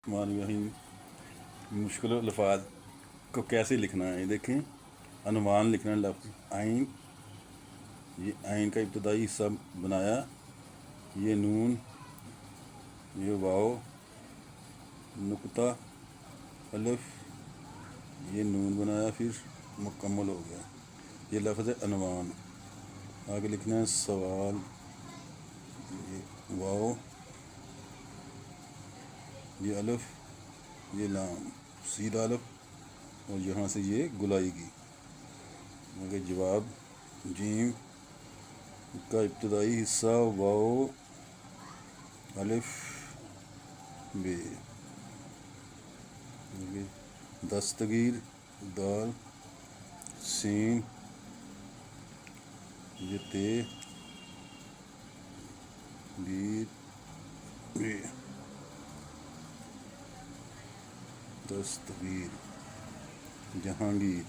الرحیم مشکل الفاظ کو کیسے لکھنا ہے، یہ دیکھیں۔ عنوان لکھنا ہے، لفظ عین، یہ عین کا ابتدائی حصہ بنایا، یہ نون، یہ واو، نقطہ، الف، یہ نون بنایا، پھر مکمل ہو گیا، یہ لفظ ہے عنوان۔ آگے لکھنا ہے سوال، یہ واو، یہ الف، یہ لام، سیدھا الف، اور یہاں سے یہ گلائی کی۔ آگے جواب، جیم کا ابتدائی حصہ واو، الف، بے۔ آگے دستگیر، دال، سین، یہ تے، بیر، بے، دستگیر۔ جہانگیر،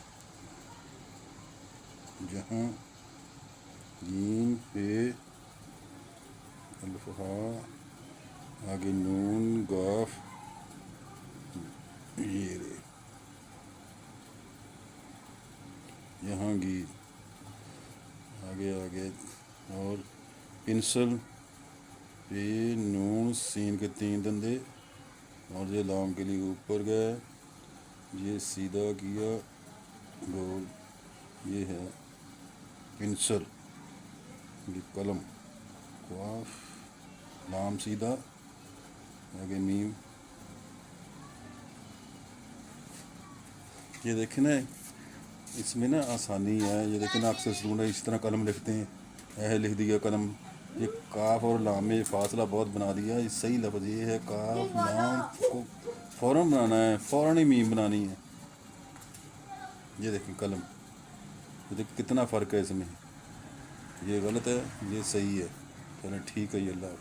جہاں، جیم، پہ، الف ہا، آگے نون، گاف، یہ رے، جہانگیر۔ آگے اور پنسل، پہ، نون، سین کے 3 دندے، اور یہ لام کے لیے اوپر گئے، یہ سیدھا کیا، گول، یہ ہے پنسل۔ یہ قلم، قاف، لام سیدھا، آگے میم۔ یہ دیکھیں نا، اس میں نا آسانی ہے، یہ دیکھیں نا، اکثر اسٹوڈنٹ اس طرح قلم لکھتے ہیں، لکھ دیا قلم، یہ کاف اور لام میں فاصلہ بہت بنا دیا۔ یہ صحیح لفظ یہ ہے، کاف لام کو فوراً بنانا ہے، فوراً ہی میم بنانی ہے۔ یہ دیکھیں قلم، یہ دیکھیں کتنا فرق ہے اس میں، یہ غلط ہے، یہ صحیح ہے۔ چلیں ٹھیک ہے، یہ اللہ حافظ۔